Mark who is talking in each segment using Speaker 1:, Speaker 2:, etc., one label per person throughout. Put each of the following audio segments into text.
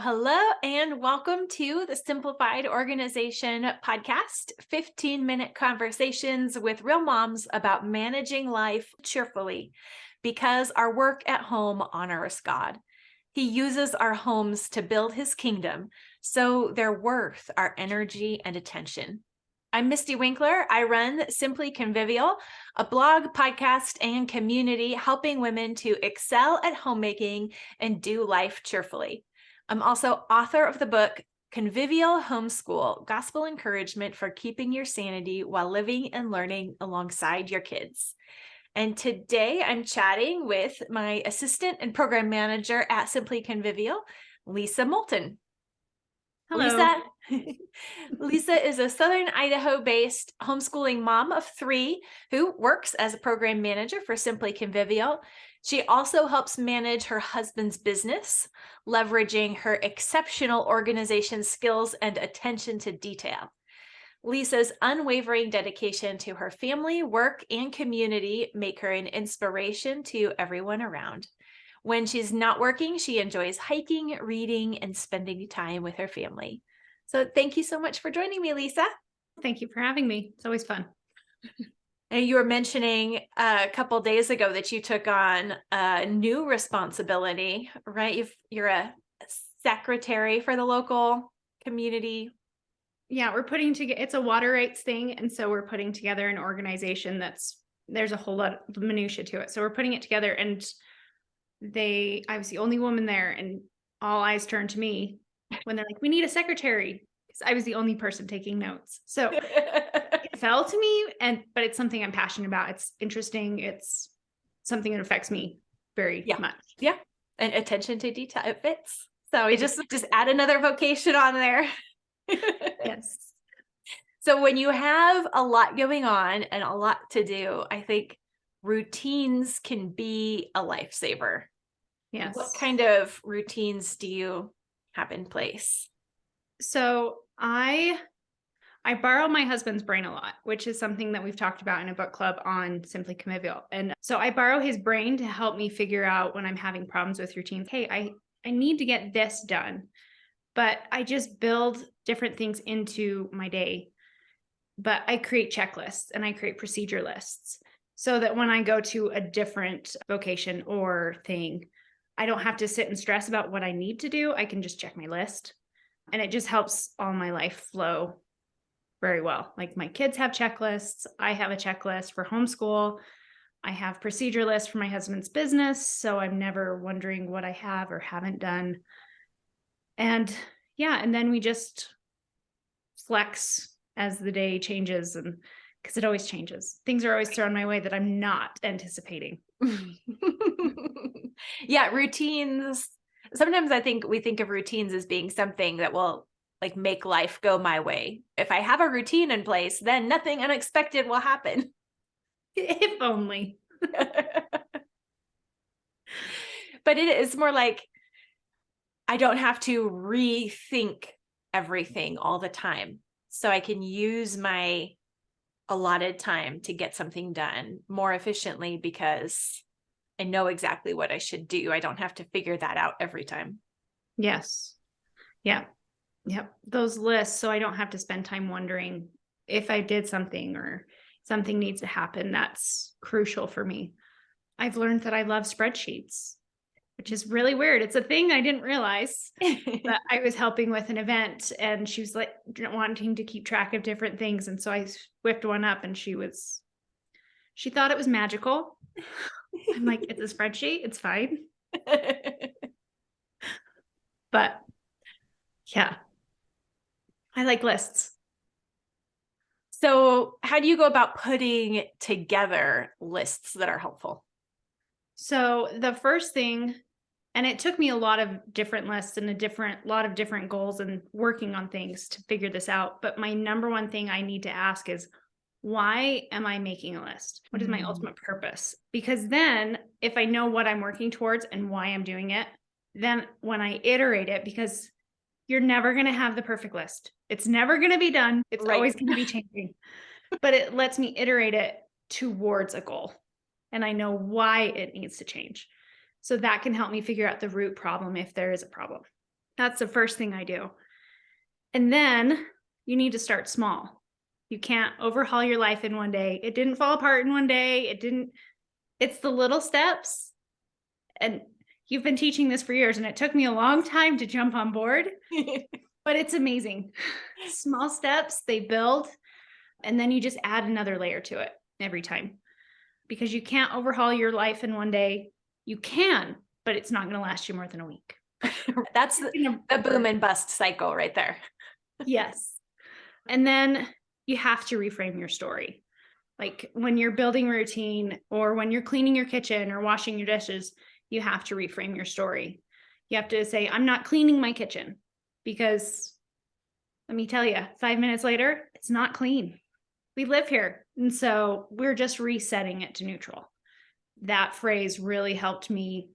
Speaker 1: Hello, and welcome to the Simplified Organization podcast, 15-minute conversations with real moms about managing life cheerfully because our work at home honors God. He uses our homes to build his kingdom, so they're worth our energy and attention. I'm Misty Winkler. I run Simply Convivial, a blog, podcast, and community helping women to excel at homemaking and do life cheerfully. I'm also author of the book, Convivial Homeschool, Gospel Encouragement for Keeping Your Sanity While Living and Learning Alongside Your Kids. And today I'm chatting with my assistant and program manager at Simply Convivial, Leisa Moulton.
Speaker 2: Hello.
Speaker 1: Leisa is a Southern Idaho-based homeschooling mom of 3 who works as a program manager for Simply Convivial. She also helps manage her husband's business, leveraging her exceptional organization skills and attention to detail. Lisa's unwavering dedication to her family, work, and community make her an inspiration to everyone around. When she's not working, she enjoys hiking, reading, and spending time with her family. So thank you so much for joining me, Leisa.
Speaker 2: Thank you for having me. It's always fun.
Speaker 1: And you were mentioning a couple days ago that you took on a new responsibility, right? You're a secretary for the local community.
Speaker 2: Yeah, we're putting together, it's a water rights thing. And so we're putting together an organization there's a whole lot of minutia to it. So we're putting it together, and I was the only woman there, and all eyes turned to me when they're like, we need a secretary, because I was the only person taking notes. So it fell to me, but it's something I'm passionate about. It's interesting. It's something that affects me very much.
Speaker 1: Yeah. And attention to detail, it fits. So we just add another vocation on there.
Speaker 2: Yes.
Speaker 1: So when you have a lot going on and a lot to do, I think routines can be a lifesaver.
Speaker 2: Yes.
Speaker 1: What kind of routines do you have in place?
Speaker 2: So I borrow my husband's brain a lot, which is something that we've talked about in a book club on Simply Convivial. And so I borrow his brain to help me figure out when I'm having problems with routines. Hey, I need to get this done, but I just build different things into my day. But I create checklists and I create procedure lists so that when I go to a different vocation or thing, I don't have to sit and stress about what I need to do. I can just check my list, and it just helps all my life flow very well. Like, my kids have checklists. I have a checklist for homeschool. I have procedure lists for my husband's business, so I'm never wondering what I have or haven't done. And yeah, and then we just flex as the day changes, and because it always changes. Things are always thrown my way that I'm not anticipating.
Speaker 1: Yeah, routines. Sometimes I think we think of routines as being something that will make life go my way. If I have a routine in place, then nothing unexpected will happen.
Speaker 2: If only.
Speaker 1: But it is more like I don't have to rethink everything all the time. So I can use my allotted time to get something done more efficiently because I know exactly what I should do. I don't have to figure that out every time.
Speaker 2: Yes. Yeah. Yep. Those lists. So I don't have to spend time wondering if I did something or something needs to happen. That's crucial for me. I've learned that I love spreadsheets, which is really weird. It's a thing I didn't realize. But I was helping with an event, and she was like wanting to keep track of different things. And so I whipped one up, and she thought it was magical. I'm like, it's a spreadsheet. It's fine. But yeah, I like lists.
Speaker 1: So how do you go about putting together lists that are helpful?
Speaker 2: So the first thing, and it took me a lot of different lists and lot of different goals and working on things to figure this out. But my number one thing I need to ask is, why am I making a list? What is my ultimate purpose? Because then if I know what I'm working towards and why I'm doing it, then when I iterate it, because you're never going to have the perfect list. It's never going to be done. It's always going to be changing, but it lets me iterate it towards a goal. And I know why it needs to change. So that can help me figure out the root problem if there is a problem. That's the first thing I do. And then you need to start small. You can't overhaul your life in one day. It didn't fall apart in one day. It's the little steps. And you've been teaching this for years, and it took me a long time to jump on board, but it's amazing. Small steps, they build, and then you just add another layer to it every time, because you can't overhaul your life in one day. You can, but it's not going to last you more than a week.
Speaker 1: That's the boom and bust cycle right there.
Speaker 2: Yes. And then you have to reframe your story. Like when you're building routine, or when you're cleaning your kitchen or washing your dishes, you have to reframe your story. You have to say, I'm not cleaning my kitchen, because let me tell you, 5 minutes later, it's not clean. We live here. And so we're just resetting it to neutral. That phrase really helped me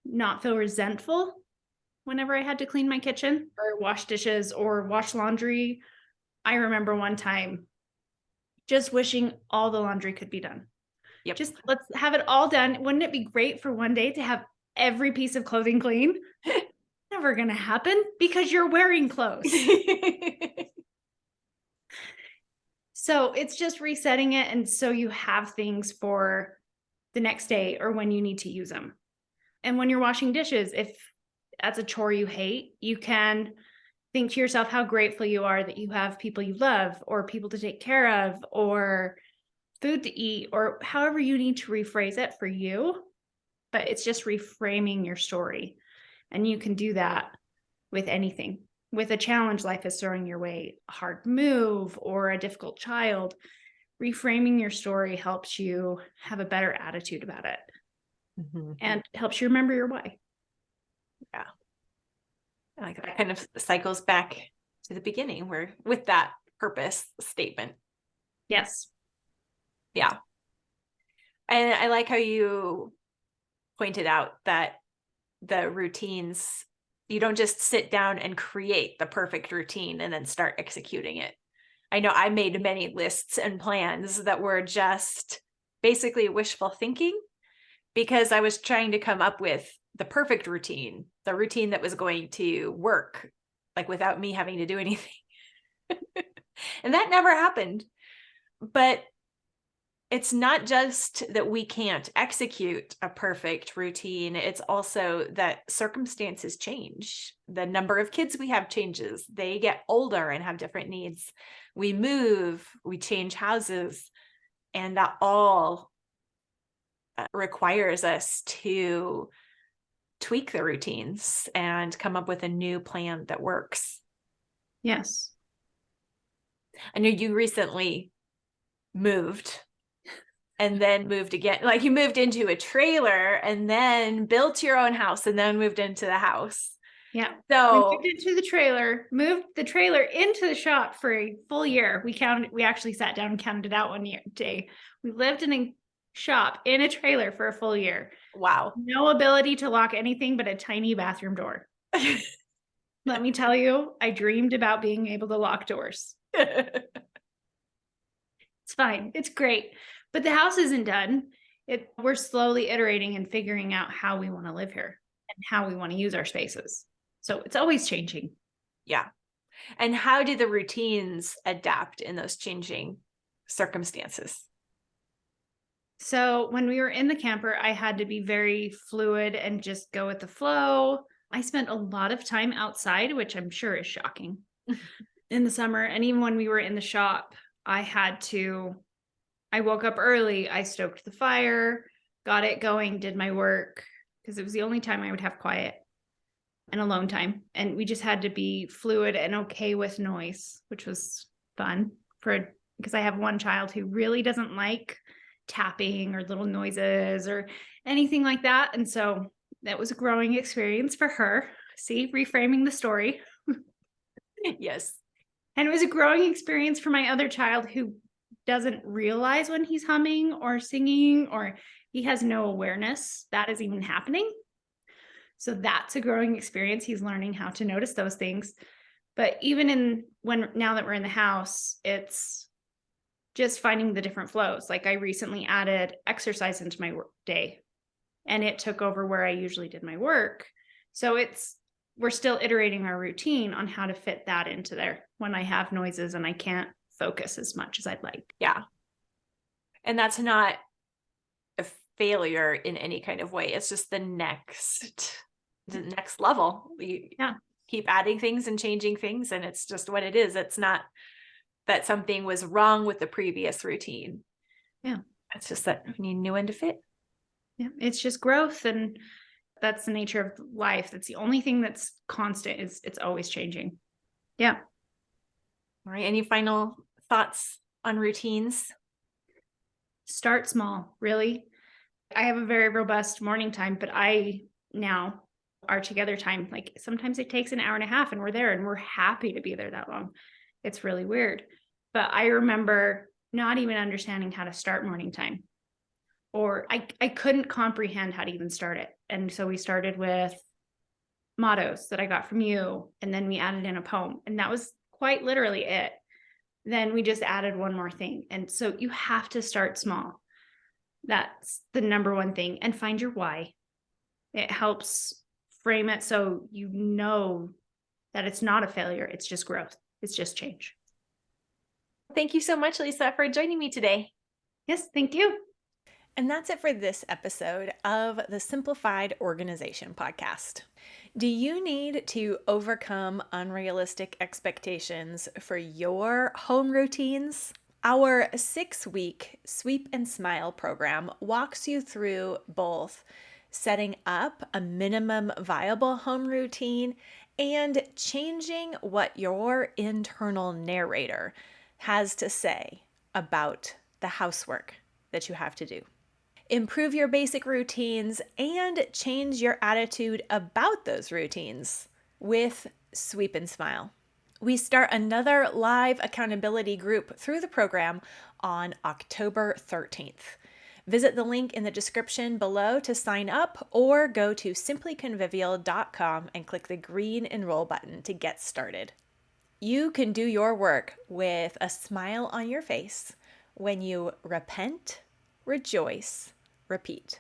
Speaker 2: not feel resentful whenever I had to clean my kitchen or wash dishes or wash laundry. I remember one time just wishing all the laundry could be done.
Speaker 1: Yep.
Speaker 2: Just let's have it all done. Wouldn't it be great for one day to have every piece of clothing clean? Never going to happen, because you're wearing clothes. So it's just resetting it. And so you have things for the next day or when you need to use them. And when you're washing dishes, if that's a chore you hate, you can think to yourself how grateful you are that you have people you love, or people to take care of, or food to eat, or however you need to rephrase it for you. But it's just reframing your story. And you can do that with anything. With a challenge life is throwing your way, a hard move or a difficult child, reframing your story helps you have a better attitude about it, and helps you remember your why.
Speaker 1: Yeah. I like that kind of cycles back to the beginning, where with that purpose statement.
Speaker 2: Yes.
Speaker 1: Yeah. And I like how you pointed out that the routines, you don't just sit down and create the perfect routine and then start executing it. I know I made many lists and plans that were just basically wishful thinking, because I was trying to come up with the perfect routine, the routine that was going to work, like without me having to do anything. And that never happened. But it's not just that we can't execute a perfect routine. It's also that circumstances change. The number of kids we have changes. They get older and have different needs. We move, we change houses, and that all requires us to tweak the routines and come up with a new plan that works.
Speaker 2: Yes.
Speaker 1: I know you recently moved. And then moved again, like you moved into a trailer and then built your own house and then moved into the house.
Speaker 2: Yeah.
Speaker 1: So
Speaker 2: we moved into the trailer, moved the trailer into the shop for a full year. We actually sat down and counted it out one day. We lived in a shop in a trailer for a full year.
Speaker 1: wow.
Speaker 2: No ability to lock anything but a tiny bathroom door. Let me tell you, I dreamed about being able to lock doors. It's fine. It's great. But the house isn't done. We're slowly iterating and figuring out how we want to live here and how we want to use our spaces. So it's always changing.
Speaker 1: Yeah. And how do the routines adapt in those changing circumstances?
Speaker 2: So when we were in the camper, I had to be very fluid and just go with the flow. I spent a lot of time outside, which I'm sure is shocking in the summer. And even when we were in the shop, I woke up early, I stoked the fire, got it going, did my work, because it was the only time I would have quiet and alone time. And we just had to be fluid and okay with noise, which was fun because I have one child who really doesn't like tapping or little noises or anything like that. And so that was a growing experience for her. See, reframing the story.
Speaker 1: Yes.
Speaker 2: And it was a growing experience for my other child, who doesn't realize when he's humming or singing, or he has no awareness that is even happening. So that's a growing experience. He's learning how to notice those things. But even now that we're in the house, it's just finding the different flows. Like I recently added exercise into my work day, and it took over where I usually did my work. So it's we're still iterating our routine on how to fit that into there when I have noises and I can't focus as much as I'd like.
Speaker 1: Yeah. And that's not a failure in any kind of way. It's just the next level. You
Speaker 2: Yeah.
Speaker 1: keep adding things and changing things, and it's just what it is. It's not that something was wrong with the previous routine.
Speaker 2: Yeah.
Speaker 1: It's just that we need a new one to fit.
Speaker 2: Yeah. It's just growth, and that's the nature of life. That's the only thing that's constant, is it's always changing. Yeah.
Speaker 1: All right. Any final thoughts on routines?
Speaker 2: Start small, really. I have a very robust morning time, but I now our together time, like sometimes it takes an hour and a half and we're there and we're happy to be there that long. It's really weird. But I remember not even understanding how to start morning time, or I couldn't comprehend how to even start it. And so we started with mottos that I got from you, and then we added in a poem, and that was quite literally it. Then we just added one more thing. And so you have to start small. That's the number one thing. And find your why. It helps frame it so you know that it's not a failure. It's just growth. It's just change.
Speaker 1: Thank you so much, Leisa, for joining me today.
Speaker 2: Yes, thank you.
Speaker 1: And that's it for this episode of the Simplified Organization podcast. Do you need to overcome unrealistic expectations for your home routines? Our 6-week Sweep and Smile program walks you through both setting up a minimum viable home routine and changing what your internal narrator has to say about the housework that you have to do. Improve your basic routines and change your attitude about those routines with Sweep and Smile. We start another live accountability group through the program on October 13th. Visit the link in the description below to sign up, or go to simplyconvivial.com and click the green Enroll button to get started. You can do your work with a smile on your face when you repent, rejoice, repeat.